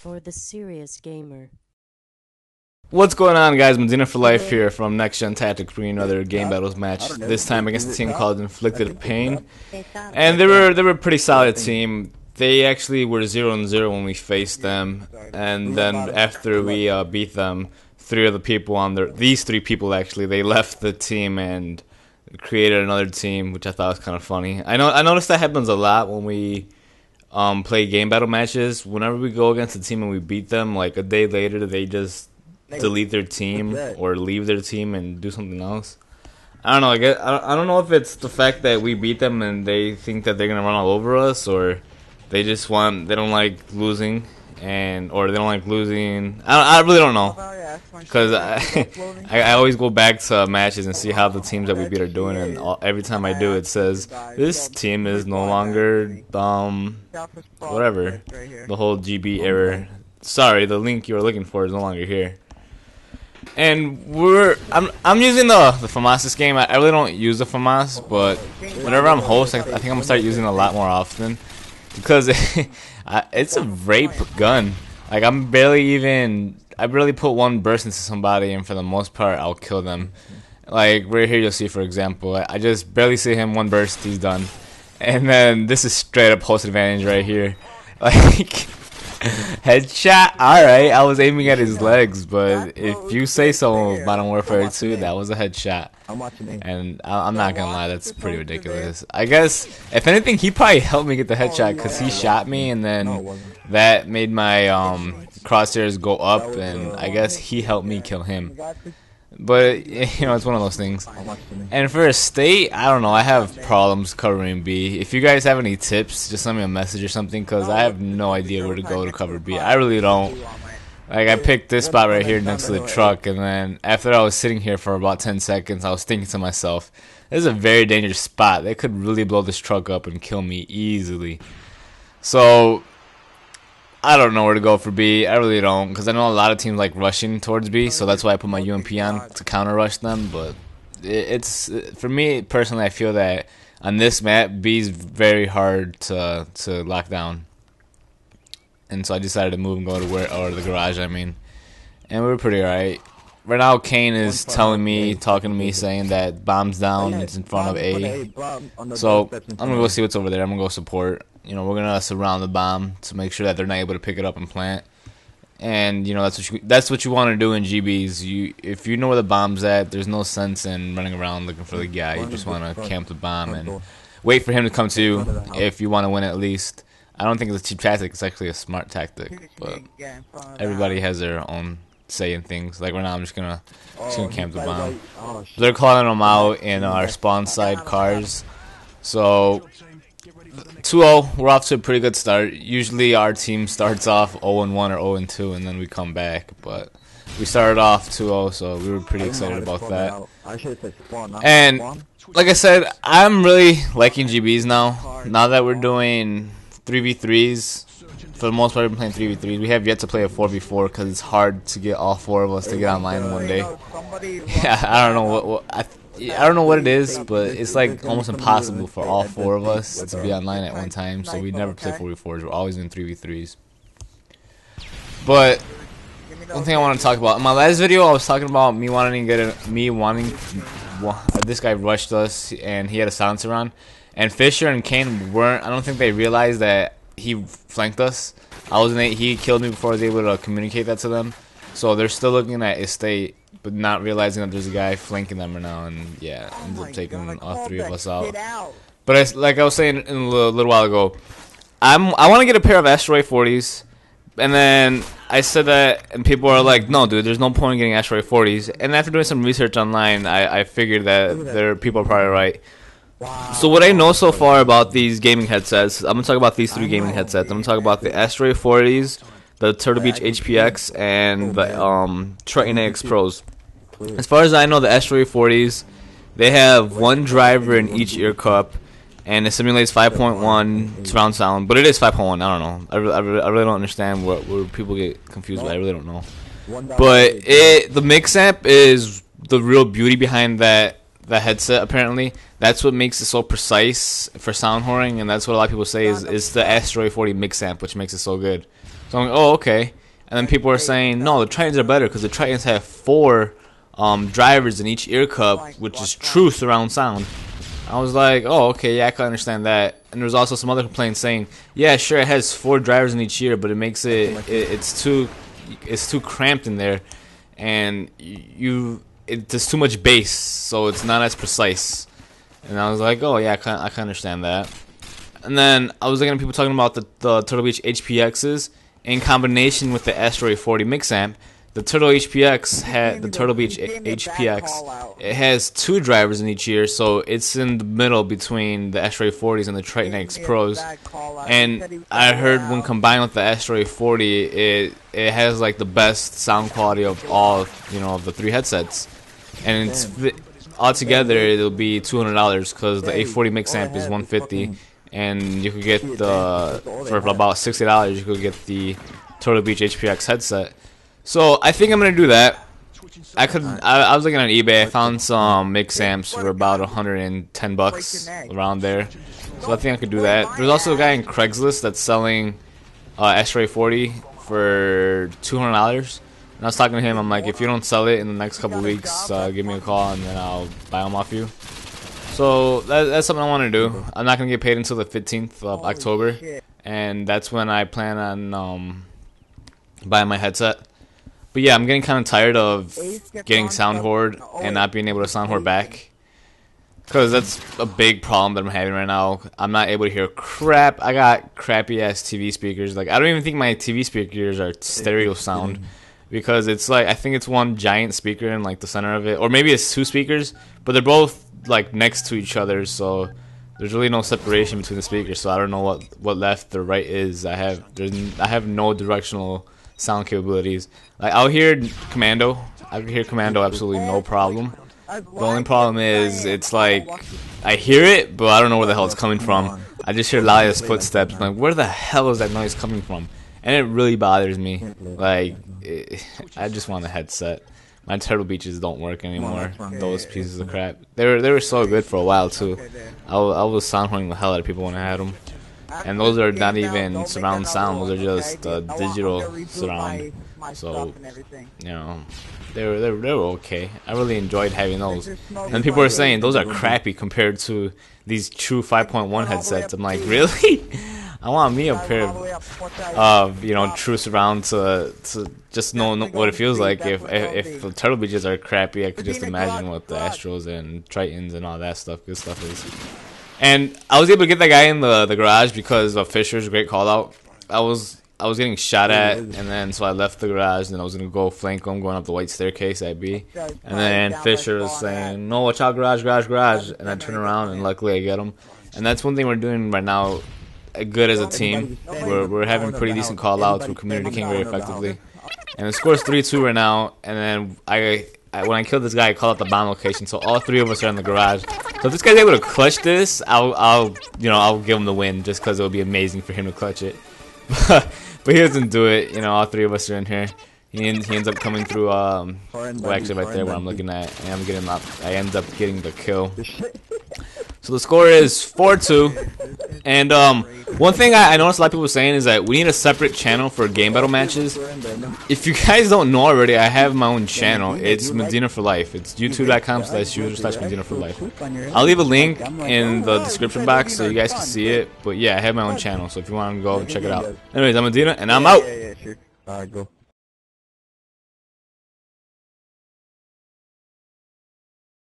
for the serious gamer. What's going on, guys? Medina for Life here from Next Gen Tactics, bringing another game battles match. This time against a team called Inflicted Pain, and they were a pretty solid team. They actually were 0-0 when we faced them, and then after we beat them, these three people actually, they left the team and created another team, which I thought was kind of funny. I noticed that happens a lot when we play game battle matches. Whenever we go against a team and we beat them, like a day later, they just delete their team or leave their team and do something else. I don't know. I don't know if it's the fact that we beat them and they think that they're gonna run all over us, or they don't like losing, or they don't like losing. I really don't know, because I always go back to matches and see how the teams that we beat are doing, and every time I do, it says this team is no longer whatever, the whole GB error. Sorry, the link you were looking for is no longer here. And I'm using the Famas this game. I really don't use the Famas, but whenever I'm host, I think I'm gonna start using it a lot more often, because it's a rape gun. Like I barely put one burst into somebody, and for the most part, I'll kill them. Like right here, you'll see, for example, I just barely see him, one burst, he's done. And then this is straight up host advantage right here, like. Headshot. Alright, I was aiming at his legs, but if you say so, Modern Warfare 2, that was a headshot. And I'm not gonna lie, that's pretty ridiculous. I guess, if anything, he probably helped me get the headshot, because he shot me, and then that made my crosshairs go up, and I guess he helped me kill him. But, you know, it's one of those things. And for a state, I don't know, I have problems covering B. If you guys have any tips, just send me a message or something, because I have no idea where to go to cover B. I really don't. Like, I picked this spot right here next to the truck, and then after I was sitting here for about 10 seconds, I was thinking to myself, this is a very dangerous spot. They could really blow this truck up and kill me easily. So I don't know where to go for B. I really don't, because I know a lot of teams like rushing towards B, so that's why I put my UMP on to counter rush them. But it's for me personally, I feel that on this map, B is very hard to lock down, and so I decided to move and go to the garage. I mean, and we were pretty alright. Right now, Kane is talking to me, saying that bomb's down. It's in front of A. So I'm gonna go see what's over there. I'm gonna go support. You know, we're gonna surround the bomb to make sure that they're not able to pick it up and plant. And you know, that's what you want to do in GBs. If you know where the bomb's at, there's no sense in running around looking for the guy. You just want to camp the bomb and wait for him to come to. If you want to win, at least. I don't think it's a cheap tactic. It's actually a smart tactic. But everybody has their own say in things. Like right now, I'm just gonna camp the bomb. They're calling them out in our spawn side cars. So 2-0, we're off to a pretty good start. Usually our team starts off 0-1 or 0-2, and then we come back. But we started off 2-0, so we were pretty excited about that. And like I said, I'm really liking GBs now. Now that we're doing 3v3s, for the most part, we've been playing 3v3s. We have yet to play a 4v4 because it's hard to get all four of us to get online in one day. Yeah, I don't know what it is, but it's like almost impossible for all four of us to be online at one time. So we never play 4v4s. We're always in 3v3s. But one thing I want to talk about in my last video, I was talking about this guy rushed us and he had a silencer on, and Fisher and Kane weren't. I don't think they realized that he flanked us. He killed me before I was able to communicate that to them. So they're still looking at estate, but not realizing that there's a guy flanking them right now, and yeah, ends up taking all three of us out. But like I was saying a little while ago, I want to get a pair of Astro 40s, and then I said that, and people are like, no, dude, there's no point in getting Astro 40s. And after doing some research online, I figured that people are probably right. So what I know so far about these gaming headsets, I'm going to talk about these three gaming headsets. I'm going to talk about the Astro 40s, the Turtle Beach HPX, and the Triton AX Pros. As far as I know, the Astro 40s, they have one driver in each ear cup, and it simulates 5.1 surround sound, but it is 5.1. I don't know. I really don't understand where people get confused by. I really don't know. But the mix amp is the real beauty behind that headset. Apparently, that's what makes it so precise for sound whoring, and that's what a lot of people say is the Astro 40 mix amp, which makes it so good. So I'm like, oh, okay. And then people were saying, no, the Tritons are better because the Tritons have 4 drivers in each ear cup, which is true surround sound. I was like, oh, okay, yeah, I can understand that. And there was also some other complaints saying, yeah, sure, it has 4 drivers in each ear, but it makes it's too cramped in there, and there's too much bass, so it's not as precise. And I was like, oh yeah, I can understand that. And then I was looking at people talking about the Turtle Beach HPXs in combination with the Astro 40 mix amp. The Turtle HPX had the Turtle Beach HPX. It has 2 drivers in each ear, so it's in the middle between the Astro 40s and the Triton X Pros. And I heard when combined with the Astro 40, it has like the best sound quality of all, of the 3 headsets. And it's altogether it'll be $200 because the A40 mix amp is $150, and you could get for about $60 you could get the Turtle Beach HPX headset. So I think I'm gonna do that. I was looking on eBay. I found some mix amps for about $110 around there. So I think I could do that. There's also a guy in Craigslist that's selling Astro 40 for $200. And I was talking to him. I'm like, if you don't sell it in the next couple weeks, give me a call and then I'll buy them off you. So that's something I want to do. I'm not gonna get paid until the 15th of October, and that's when I plan on buying my headset. But yeah, I'm getting kind of tired of getting soundboard and not being able to soundboard back, because that's a big problem that I'm having right now. I'm not able to hear crap. I got crappy ass TV speakers. Like, I don't even think my TV speakers are stereo sound, because it's like, I think it's one giant speaker in like the center of it, or maybe it's 2 speakers, but they're both like next to each other, so there's really no separation between the speakers. So I don't know what left or right is. I have no directional sound capabilities. Like, I'll hear Commando. I can hear Commando absolutely no problem. The only problem is it's like I hear it, but I don't know where the hell it's coming from. I just hear Lia's footsteps. I'm like, where the hell is that noise coming from? And it really bothers me. Like, I just want a headset. My Turtle Beaches don't work anymore. Those pieces of crap. They were so good for a while too. I was soundhoring the hell out of people when I had them. And those are not even surround sound. Those are just digital surround. So, they were okay. I really enjoyed having those. And people were saying those are crappy compared to these true 5.1 headsets. I'm like, really? I want me a pair of true surround to just know what it feels like. If the Turtle Beaches are crappy, I could just imagine what the Astros and Tritons and all that good stuff is. And I was able to get that guy in the garage because of Fisher's great call out. I was getting shot at, and then so I left the garage, and I was gonna go flank him going up the white staircase at B. And then Fisher was saying, "No, watch out, garage." And I turned around, and luckily I get him. And that's one thing we're doing right now. Good as a team. We're having pretty decent call outs. We're communicating very effectively, and the score's 3-2 right now. And then when I killed this guy, I called out the bomb location, so all 3 of us are in the garage. So if this guy's able to clutch this, I'll give him the win, just because it would be amazing for him to clutch it. But he doesn't do it. All 3 of us are in here. He ends up coming through. Well, actually, right there where I'm looking at, and I end up getting the kill. So the score is 4-2. And one thing I noticed a lot of people saying is that we need a separate channel for game battle matches. If you guys don't know already, I have my own channel. It's Medina for Life. It's youtube.com/user/Medina for Life. I'll leave a link in the description box so you guys can see it. But yeah, I have my own channel, so if you want to go check it out. Anyways, I'm Medina, and I'm out. Sure. Alright, go.